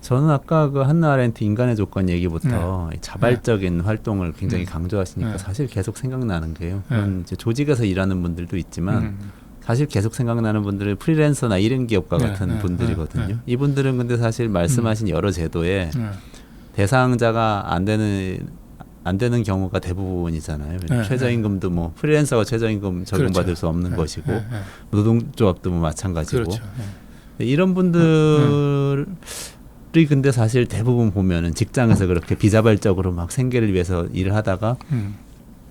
저는 아까 그 한나 아렌트 인간의 조건 얘기부터 네. 자발적인 활동을 굉장히 강조하시니까 네. 사실 계속 생각나는 게요. 네. 그건 이제 조직에서 일하는 분들도 있지만 사실 계속 생각나는 분들은 프리랜서나 1인 기업가 네. 같은 네. 분들이거든요. 네. 이분들은 근데 사실 말씀하신 여러 제도에 대상자가 안 되는 경우가 대부분이잖아요. 네. 최저임금도 뭐 프리랜서가 최저임금 적용받을 그렇죠. 수 없는 네. 것이고 네. 노동조합도 뭐 마찬가지고 그렇죠. 이런 분들이 근데 사실 대부분 보면은 직장에서 그렇게 비자발적으로 막 생계를 위해서 일을 하다가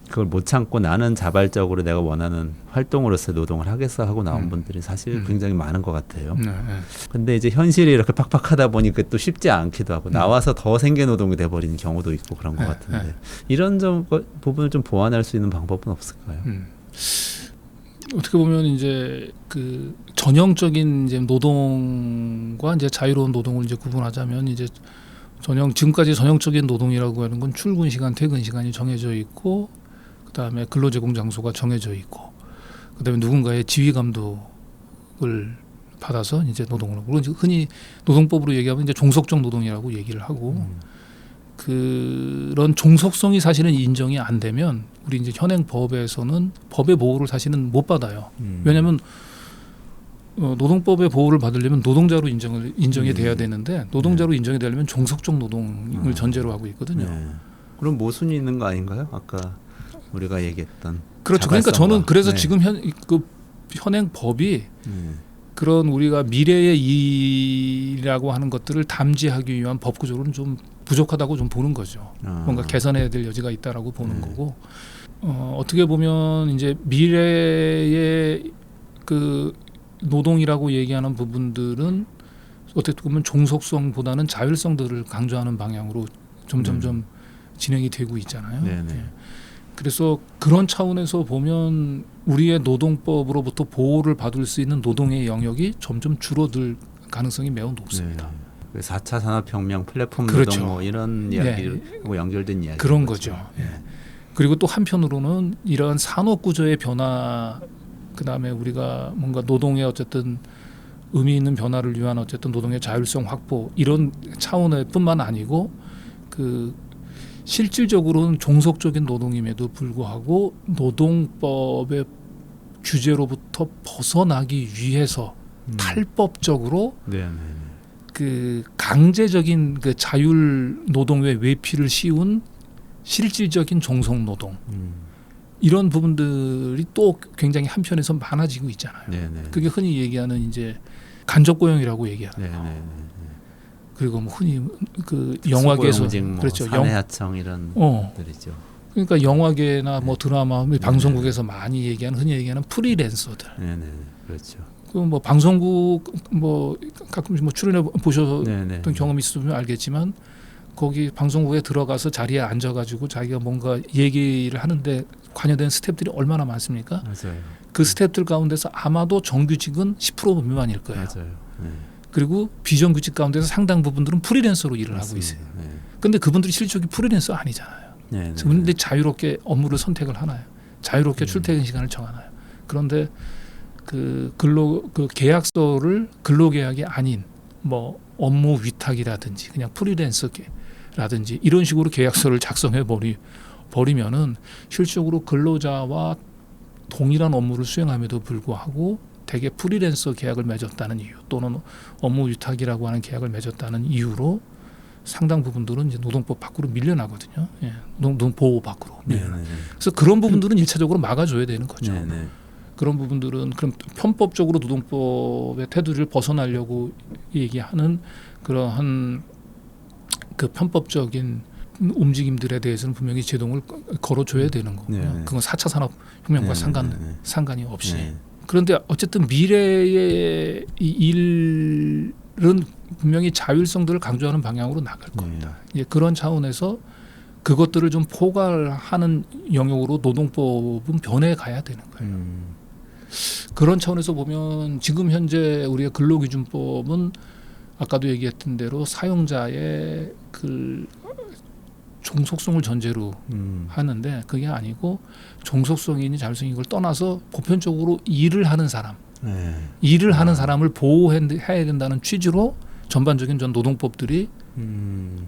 그걸 못 참고 나는 자발적으로 내가 원하는 활동으로서 노동을 하겠어 하고 나온 분들이 사실 굉장히 많은 것 같아요. 근데 이제 현실이 이렇게 팍팍하다 보니까 또 쉽지 않기도 하고 나와서 더 생계 노동이 돼버리는 경우도 있고 그런 것 같은데 이런 부분을 좀 보완할 수 있는 방법은 없을까요? 어떻게 보면 이제 그 전형적인 이제 노동과 이제 자유로운 노동을 이제 구분하자면 이제 지금까지 전형적인 노동이라고 하는 건 출근 시간, 퇴근 시간이 정해져 있고, 그다음에 근로제공 장소가 정해져 있고, 그다음에 누군가의 지휘 감독을 받아서 이제 노동을 하고, 흔히 노동법으로 얘기하면 이제 종속적 노동이라고 얘기를 하고, 그런 종속성이 사실은 인정이 안 되면 우리 이제 현행 법에서는 법의 보호를 사실은 못 받아요. 왜냐하면 노동법의 보호를 받으려면 노동자로 인정이 돼야 되는데 노동자로 인정이 되려면 종속적 노동을 전제로 하고 있거든요. 그럼 모순이 있는 거 아닌가요? 아까 우리가 얘기했던 그렇죠. 그러니까 저는 그래서 네. 지금 현행 법이 그런 우리가 미래의 일이라고 하는 것들을 담지하기 위한 법 구조로는 좀 부족하다고 좀 보는 거죠. 뭔가 개선해야 될 여지가 있다라고 보는 거고, 어떻게 보면 이제 미래의 그 노동이라고 얘기하는 부분들은 어떻게 보면 종속성보다는 자율성들을 강조하는 방향으로 점점점 진행이 되고 있잖아요. 그래서 그런 차원에서 보면 우리의 노동법으로부터 보호를 받을 수 있는 노동의 영역이 점점 줄어들 가능성이 매우 높습니다. 4차 산업혁명 플랫폼 그렇죠. 노동 뭐 이런 이야기하고 연결된 이야기 그런 거죠. 그리고 또 한편으로는 이러한 산업 구조의 변화, 그다음에 우리가 뭔가 노동의 어쨌든 의미 있는 변화를 위한 어쨌든 노동의 자율성 확보 이런 차원의 뿐만 아니고 그 실질적으로는 종속적인 노동임에도 불구하고 노동법의 규제로부터 벗어나기 위해서 탈법적으로 그 강제적인 그 자율 노동의 외피를 씌운 실질적인 종속 노동 이런 부분들이 또 굉장히 한편에서 많아지고 있잖아요. 그게 흔히 얘기하는 이제 간접 고용이라고 얘기하는 그리고 뭐 흔히 그 영화계에서 그렇죠. 사내하청 이런 것들이죠. 그러니까 영화계나 뭐 드라마, 방송국에서 많이 얘기하는 흔히 얘기하는 프리랜서들. 그렇죠. 그 뭐 방송국 뭐 가끔씩 뭐 출연해 보셨던 경험이 있으면 알겠지만 거기 방송국에 들어가서 자리에 앉아가지고 자기가 뭔가 얘기를 하는데 관여된 스태프들이 얼마나 많습니까? 맞아요. 그 스태프들 가운데서 아마도 정규직은 10% 미만일 거예요. 맞아요. 그리고 비정규직 가운데서 상당 부분들은 프리랜서로 일을 하고 있어요. 그런데 그분들이 실질적으로 프리랜서 아니잖아요. 그분들이 자유롭게 업무를 선택을 하나요? 자유롭게 출퇴근 시간을 정하나요? 그런데 그 계약서를 근로계약이 아닌 뭐 업무 위탁이라든지 그냥 프리랜서라든지 이런 식으로 계약서를 작성해 버리면은 실질적으로 근로자와 동일한 업무를 수행함에도 불구하고 대개 프리랜서 계약을 맺었다는 이유 또는 업무 위탁이라고 하는 계약을 맺었다는 이유로 상당 부분들은 이제 노동법 밖으로 밀려나거든요. 노동 보호 밖으로. 그래서 그런 부분들은 일차적으로 막아줘야 되는 거죠. 그런 부분들은 그럼 편법적으로 노동법의 테두리를 벗어나려고 얘기하는 그러한 그 편법적인 움직임들에 대해서는 분명히 제동을 걸어줘야 되는 거고요. 그건 4차 산업혁명과 상관이 없이. 그런데 어쨌든 미래의 이 일은 분명히 자율성들을 강조하는 방향으로 나갈 겁니다. 그런 차원에서 그것들을 좀 포괄하는 영역으로 노동법은 변해가야 되는 거예요. 그런 차원에서 보면 지금 현재 우리가 근로기준법은 아까도 얘기했던 대로 사용자의 그 종속성을 전제로 하는데 그게 아니고 종속성이니 자율성이 걸 떠나서 보편적으로 일을 하는 사람, 일을 하는 사람을 보호해야 된다는 취지로 전반적인 전 노동법들이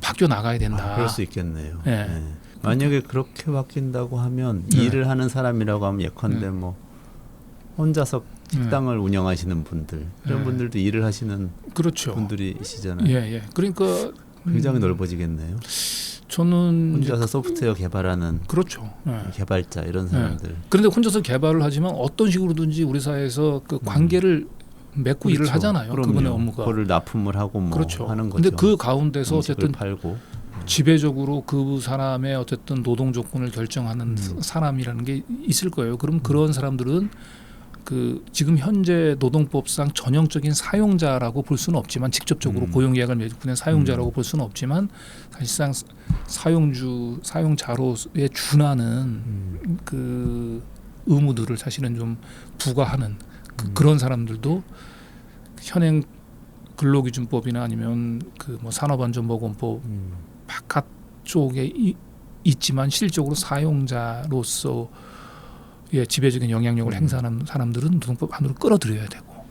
바뀌어 나가야 된다. 그럴 수 있겠네요. 네. 네. 만약에 그렇게 바뀐다고 하면 일을 하는 사람이라고 하면 예컨대 뭐 혼자서 식당을 운영하시는 분들 이런 분들도 일을 하시는 그렇죠. 분들이시잖아요. 예. 그러니까 굉장히 넓어지겠네요. 저는 혼자서 소프트웨어 개발하는 그렇죠. 개발자 이런 사람들. 그런데 혼자서 개발을 하지만 어떤 식으로든지 우리 사회에서 그 관계를 맺고 일을 하잖아요. 그럼요. 그분의 업무가. 그거를 납품을 하고 뭐 그렇죠. 하는 거죠. 근데 그 가운데서 어쨌든 팔고. 지배적으로 그 사람의 어쨌든 노동 조건을 결정하는 사람이라는 게 있을 거예요. 그럼 그런 사람들은 그 지금 현재 노동법상 전형적인 사용자라고 볼 수는 없지만 직접적으로 고용계약을 맺고 있는 사용자라고 볼 수는 없지만 사실상 사용자로에 준하는 그 의무들을 사실은 좀 부과하는 그런 사람들도 현행 근로기준법이나 아니면 그 뭐 산업안전보건법 바깥 쪽에 있지만 실질적으로 사용자로서 지배적인 영향력을 행사하는 사람들은 노동법 안으로 끌어들여야 되고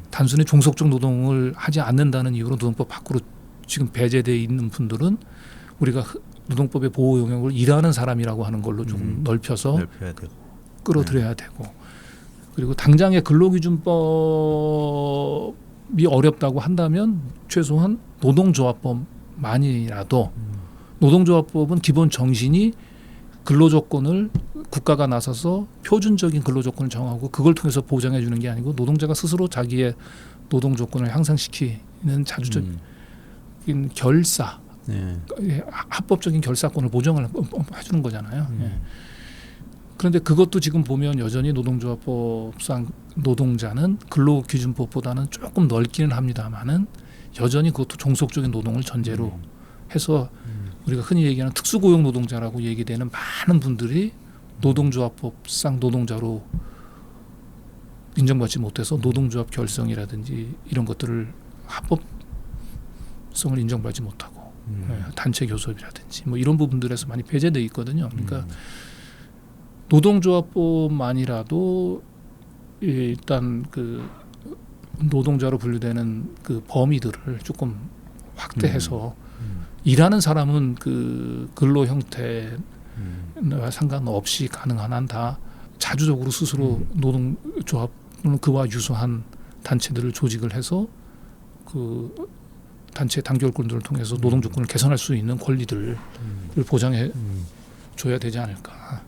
단순히 종속적 노동을 하지 않는다는 이유로 노동법 밖으로 지금 배제되어 있는 분들은 우리가 노동법의 보호 영역을 일하는 사람이라고 하는 걸로 좀 넓혀서 끌어들여야 되고 그리고 당장의 근로기준법이 어렵다고 한다면 최소한 노동조합법만이라도 노동조합법은 기본 정신이 근로조건을 국가가 나서서 표준적인 근로조건을 정하고 그걸 통해서 보장해 주는 게 아니고 노동자가 스스로 자기의 노동조건을 향상시키는 자주적인 결사, 합법적인 결사권을 보장을 해주는 거잖아요. 그런데 그것도 지금 보면 여전히 노동조합법상 노동자는 근로기준법보다는 조금 넓기는 합니다만은 여전히 그것도 종속적인 노동을 전제로 해서 우리가 흔히 얘기하는 특수고용 노동자라고 얘기되는 많은 분들이 노동조합법상 노동자로 인정받지 못해서 노동조합 결성이라든지 이런 것들을 합법성을 인정받지 못하고 단체 교섭이라든지 뭐 이런 부분들에서 많이 배제되어 있거든요. 그러니까 노동조합법만이라도 일단 그 노동자로 분류되는 그 범위들을 조금 확대해서 일하는 사람은 그 근로 형태와 상관없이 가능한 한 다 자주적으로 스스로 노동조합 또는 그와 유사한 단체들을 조직을 해서 그 단체 단결권들을 통해서 노동 조건을 개선할 수 있는 권리들을 보장해 줘야 되지 않을까.